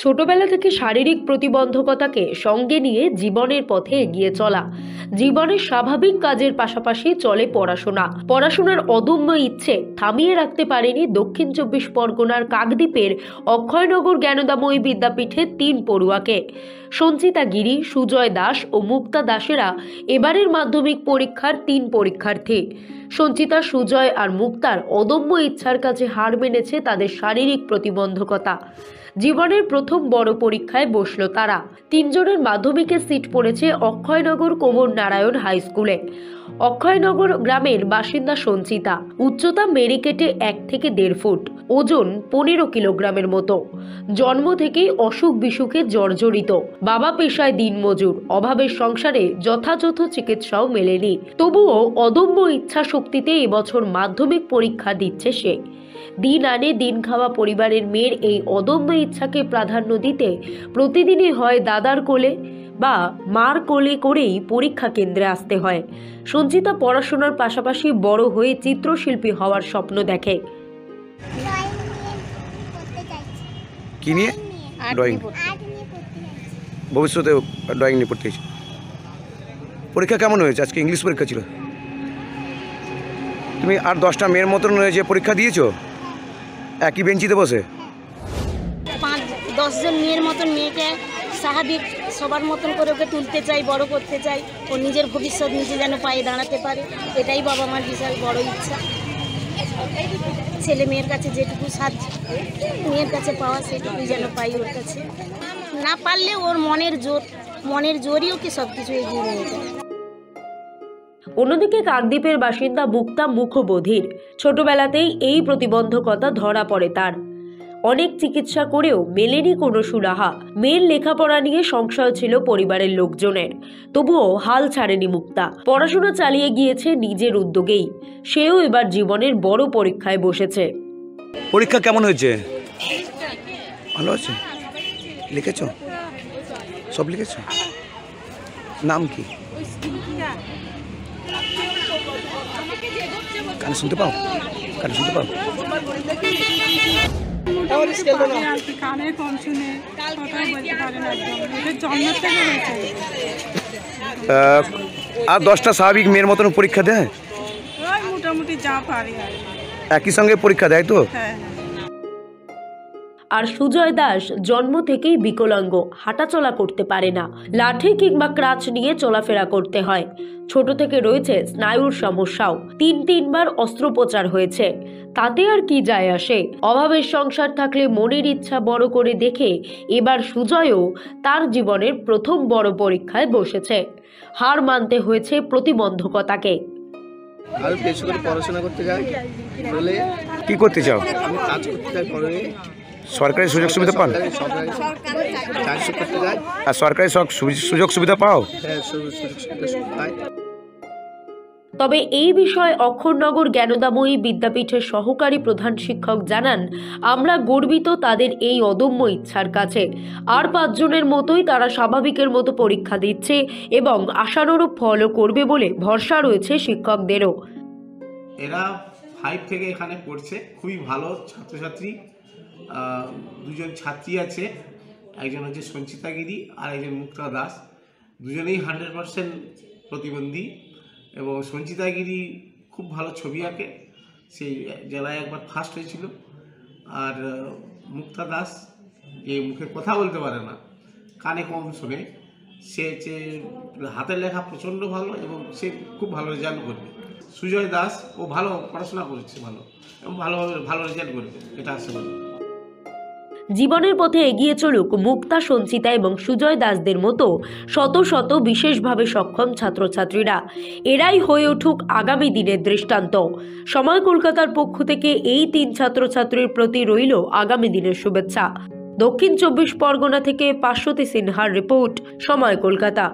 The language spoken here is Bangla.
ছোটবেলা থেকে শারীরিক প্রতিবন্ধকতাকে সঙ্গে নিয়ে জীবনের পথে এগিয়ে চলা, জীবনের স্বাভাবিক কাজের পাশাপাশি চলে পড়াশোনার অদম্য ইচ্ছে থামিয়ে রাখতে পারেনি দক্ষিণ চব্বিশ পরগনার কাকদ্বীপের অক্ষয়নগর জ্ঞানদাময়ী বিদ্যাপীঠের ৩ পড়ুয়াকে। সঞ্চিতা গিরি, সুজয় দাস ও মুক্তা দাসেরা এবারের মাধ্যমিক পরীক্ষার ৩ পরীক্ষার্থী। সঞ্চিতা, সুজয় আর মুক্তার অদম্য ইচ্ছার কাছে হার মেনেছে তাদের শারীরিক প্রতিবন্ধকতা। জীবনের প্রথম বড় পরীক্ষায় বসল তারা। ৩ জনের মাধ্যমিকের সিট পড়েছে অক্ষয়নগর কোমর নারায়ণ হাই স্কুলে। অক্ষয়নগর গ্রামের বাসিন্দা সঞ্চিতা। উচ্চতা মেরিকেটে ১ থেকে ১.৫ ফুট, ওজন ১৫ কিলোগ্রামের মতো। জন্ম থেকেই অসুখ বিসুখে জর্জরিত। বাবা পেশায় দিনমজুর, অভাবের সংসারে যথাযথ চিকিৎসাও মেলেনি। তবুও অদম্য ইচ্ছা শক্তিতে এবছর মাধ্যমিক পরীক্ষা দিচ্ছে সে। দিন আনে দিন খাওয়া পরিবারের মেয়ের এই অদম্য ইচ্ছাকে প্রাধান্য দিতে প্রতিদিনই হয় দাদার কোলে বা মার কোলে করেই পরীক্ষা কেন্দ্রে আসতে হয়। সঞ্চিতা পড়াশোনার পাশাপাশি বড় হয়ে চিত্রশিল্পী হওয়ার স্বপ্ন দেখে। কি নিয়ে? ড্রয়িং। ভবিষ্যতে ড্রয়িং নিয়ে পড়তে চাইছি। পরীক্ষা কেমন হয়েছে? আজকে ইংলিশ পরীক্ষা ছিল। তুমি আর 10টা মেয়ের মতন যে পরীক্ষা দিয়েছো একই বেঞ্চিতে বসে? 5-10 জন মেয়ের মতন মেয়েকে স্বাভাবিক সবার মতন করে ওকে তুলতে চাই, বড় করতে চাই। ও নিজের ভবিষ্যৎ নিজে যেন পায়ে দাঁড়াতে পারে, এটাই বাবা মার বিশাল বড় ইচ্ছা। ছেলে মেয়ের কাছে যেটুকু সাজ মেয়ের কাছে পাওয়া সেটুকুই যেন পাই ওর কাছে। না পারলে ওর মনের জোরই ওকে সব কিছু এগিয়ে নিয়ে যায়। অন্যদিকে কাকদ্বীপের বাসিন্দা মুক্তা মুখবধির। ছোটবেলাতেই এই প্রতিবন্ধকতা ধরা পড়ে তার। অনেক চিকিৎসা করেও মেলেনি কোনো সুরাহা। মেয়ের লেখাপড়া নিয়ে সংশয় ছিল পরিবারের লোকজনের, তবুও হাল ছাড়েনি মুক্তা। পড়াশোনা চালিয়ে গিয়েছে নিজের উদ্যোগেই। সেও এবার জীবনের বড় পরীক্ষায় বসেছে। পরীক্ষা কেমন হয়েছে? ভালো আছে? লিখেছো? সব লিখেছো? নাম কি? কানে শুনতে পাও? কানে শুনতে পাও? কানে কম শুনে কথা বলতে পারে না, জন্ম থেকে হয়েছে। আর 10টা স্বাভাবিক মেয়ের মতন পরীক্ষা দেয়? মোটামুটি যা পারে একই সঙ্গে পরীক্ষা দেয় তো? হ্যাঁ। আর সুজয় দাস জন্ম থেকেই বিকলাঙ্গ, হাঁটাচলা করতে পারে না। লাঠি কিংবা ক্রাচ নিয়ে চলাফেরা করতে হয়। ছোট থেকে রয়েছে স্নায়ুর সমস্যাও। 3বার অস্ত্রোপচার হয়েছে। তাতে আর কি যায় আসে? অভাবের সংসার থাকলে মনের ইচ্ছা বড় করে দেখে এবার সুজয়ও তার জীবনের প্রথম বড় পরীক্ষায় বসেছে। হার মানতে হয়েছে প্রতিবন্ধকতাকে। আর বেশি করে পড়াশোনা করতে যাই বলে। কি করতে চাও? আমি কাজ করতে যাই, পরে সরকারি সুযোগ সুবিধা পান? আর সরকারি সুযোগ সুবিধা পাও? তবে এই বিষয়ে অক্ষরনগর জ্ঞানদাময়ী বিদ্যাপীঠের সহকারী প্রধান শিক্ষক জানান, আমরা গর্বিত তাদের এই অদম্য ইচ্ছার কাছে। আর 5 জনের মতোই তারা স্বাভাবিকের মতো পরীক্ষা দিচ্ছে এবং আশানুরূপ ফলও করবে বলে ভরসা রয়েছে শিক্ষকদেরও। এরা 5 থেকে এখানে পড়ছে, খুবই ভালো ছাত্রছাত্রী। 2 জন ছাত্রী আছে, একজন হচ্ছে সঞ্চিতা গিরি আর একজন মুক্তা দাস। দুজনেই 100% প্রতিবন্ধী এবং সঞ্চিতা গিরি খুব ভালো ছবি আঁকে, সেই জেলায় একবার ফার্স্ট হয়েছিল। আর মুক্তা দাস, যে মুখে কথা বলতে পারে না, কানে কম শুনে, সে হাতের লেখা প্রচণ্ড ভালো এবং সে খুব ভালো রেজাল্ট করবে। সুজয় দাস, ও ভালো পড়াশোনা করেছে ভালো এবং ভালো রেজাল্ট করবে, এটা আশা করি। জীবনের পথে এগিয়ে চলুক মুক্তা, সঞ্চিতা এবং সুজয় দাসদের মতো শত শত বিশেষভাবে সক্ষম ছাত্রছাত্রীরা। এরাই হয়ে উঠুক আগামী দিনের দৃষ্টান্ত। সময় কলকাতার পক্ষ থেকে এই 3 ছাত্রছাত্রীর প্রতি রইল আগামী দিনের শুভেচ্ছা। দক্ষিণ চব্বিশ পরগনা থেকে পার্শ্বতী সিনহার রিপোর্ট, সময় কলকাতা।